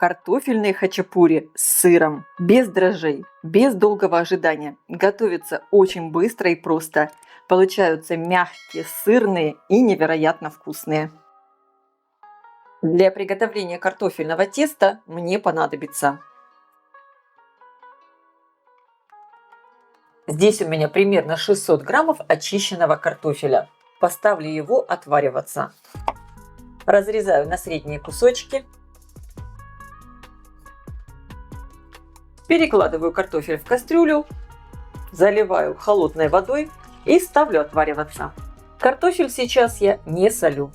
Картофельные хачапури с сыром, без дрожжей, без долгого ожидания. Готовится очень быстро и просто. Получаются мягкие, сырные и невероятно вкусные. Для приготовления картофельного теста мне понадобится. Здесь у меня примерно 600 граммов очищенного картофеля. Поставлю его отвариваться. Разрезаю на средние кусочки. Перекладываю картофель в кастрюлю, заливаю холодной водой и ставлю отвариваться. Картофель сейчас я не солю.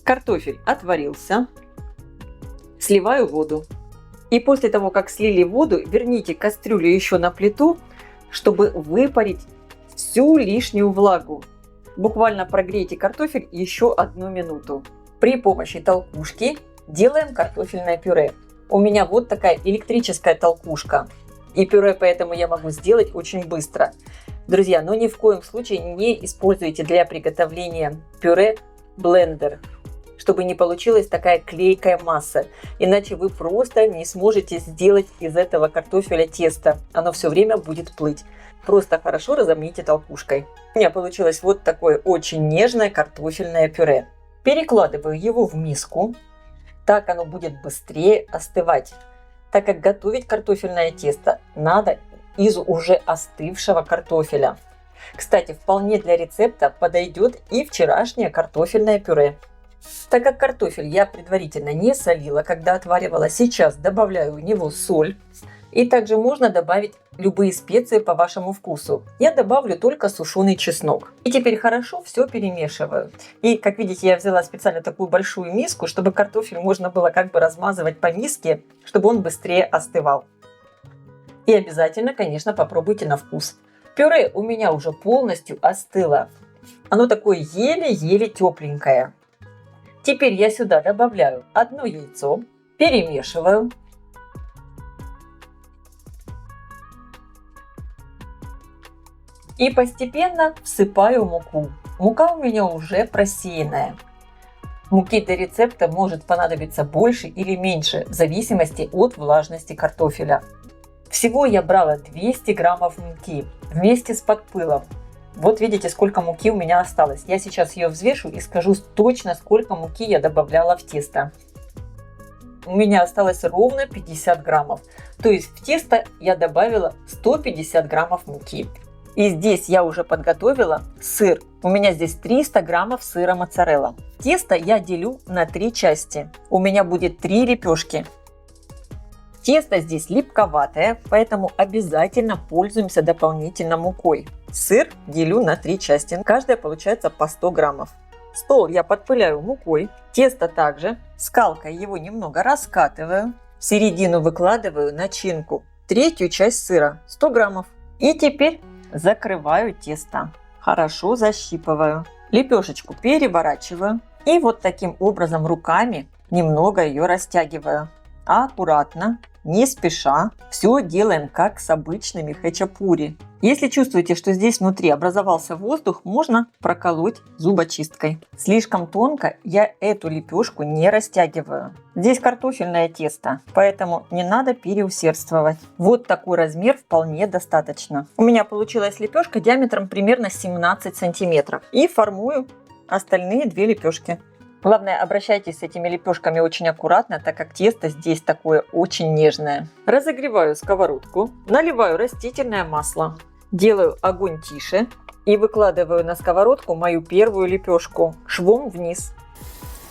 Картофель отварился. Сливаю воду. И после того, как слили воду, верните кастрюлю еще на плиту, чтобы выпарить всю лишнюю влагу. Буквально прогрейте картофель еще 1 минуту. При помощи толкушки делаем картофельное пюре. У меня вот такая электрическая толкушка. И пюре поэтому я могу сделать очень быстро. Друзья, но ни в коем случае не используйте для приготовления пюре блендер, чтобы не получилась такая клейкая масса. Иначе вы просто не сможете сделать из этого картофеля тесто. Оно все время будет плыть. Просто хорошо разомните толкушкой. У меня получилось вот такое очень нежное картофельное пюре. Перекладываю его в миску. Так оно будет быстрее остывать. Так как готовить картофельное тесто надо из уже остывшего картофеля. Кстати, вполне для рецепта подойдет и вчерашнее картофельное пюре. Так как картофель я предварительно не солила, когда отваривала, сейчас добавляю в него соль. И также можно добавить любые специи по вашему вкусу. Я добавлю только сушеный чеснок. И теперь хорошо все перемешиваю. И как видите, я взяла специально такую большую миску, чтобы картофель можно было как бы размазывать по миске, чтобы он быстрее остывал. И обязательно, конечно, попробуйте на вкус. Пюре у меня уже полностью остыло. Оно такое еле-еле тепленькое. Теперь я сюда добавляю 1 яйцо, перемешиваю. И постепенно всыпаю муку. Мука у меня уже просеянная. Муки для рецепта может понадобиться больше или меньше, в зависимости от влажности картофеля. Всего я брала 200 граммов муки вместе с подпылом. Вот видите, сколько муки у меня осталось. Я сейчас ее взвешу и скажу точно, сколько муки я добавляла в тесто. У меня осталось ровно 50 граммов. То есть в тесто я добавила 150 граммов муки. И здесь я уже подготовила сыр. У меня здесь 300 граммов сыра моцарелла. Тесто я делю на 3 части. У меня будет 3 лепешки. Тесто здесь липковатое, поэтому обязательно пользуемся дополнительно мукой. Сыр делю на 3 части. Каждая получается по 100 граммов. Стол я подпыляю мукой. Тесто также. Скалкой его немного раскатываю. В середину выкладываю начинку. 3-ю часть сыра. 100 граммов. И теперь закрываю тесто. Хорошо защипываю. Лепешечку переворачиваю. И вот таким образом руками немного ее растягиваю. Аккуратно, не спеша. Все делаем как с обычными хачапури. Если чувствуете, что здесь внутри образовался воздух, можно проколоть зубочисткой. Слишком тонко я эту лепешку не растягиваю. Здесь картофельное тесто, поэтому не надо переусердствовать. Вот такой размер вполне достаточно. У меня получилась лепешка диаметром примерно 17 сантиметров. И формую остальные 2 лепешки. Главное, обращайтесь с этими лепешками очень аккуратно, так как тесто здесь такое очень нежное. Разогреваю сковородку, наливаю растительное масло, делаю огонь тише и выкладываю на сковородку мою первую лепешку швом вниз.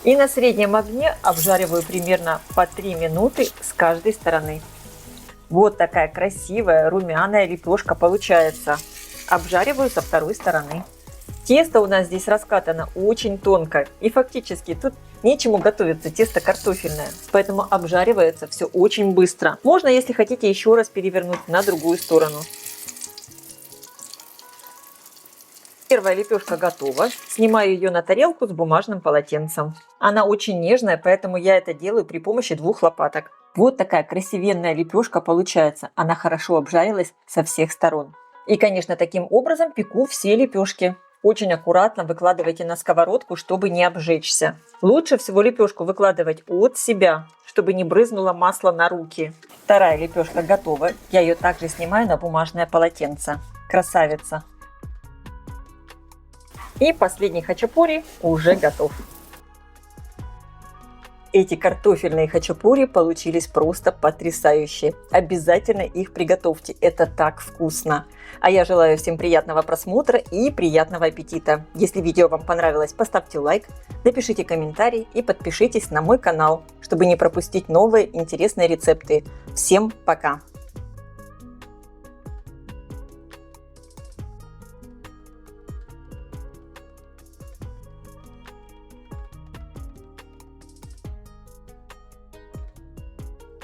И на среднем огне обжариваю примерно по 3 минуты с каждой стороны. Вот такая красивая румяная лепешка получается. Обжариваю со второй стороны. Тесто у нас здесь раскатано очень тонко, и фактически тут нечему готовиться, тесто картофельное, поэтому обжаривается все очень быстро. Можно, если хотите, еще раз перевернуть на другую сторону. Первая лепешка готова. Снимаю ее на тарелку с бумажным полотенцем. Она очень нежная, поэтому я это делаю при помощи 2 лопаток. Вот такая красивенная лепешка получается. Она хорошо обжарилась со всех сторон. И, конечно, таким образом пеку все лепешки. Очень аккуратно выкладывайте на сковородку, чтобы не обжечься. Лучше всего лепешку выкладывать от себя, чтобы не брызнуло масло на руки. Вторая лепешка готова. Я ее также снимаю на бумажное полотенце. Красавица. И последний хачапури уже готов. Эти картофельные хачапури получились просто потрясающие. Обязательно их приготовьте, это так вкусно. А я желаю всем приятного просмотра и приятного аппетита. Если видео вам понравилось, поставьте лайк, напишите комментарий и подпишитесь на мой канал, чтобы не пропустить новые интересные рецепты. Всем пока!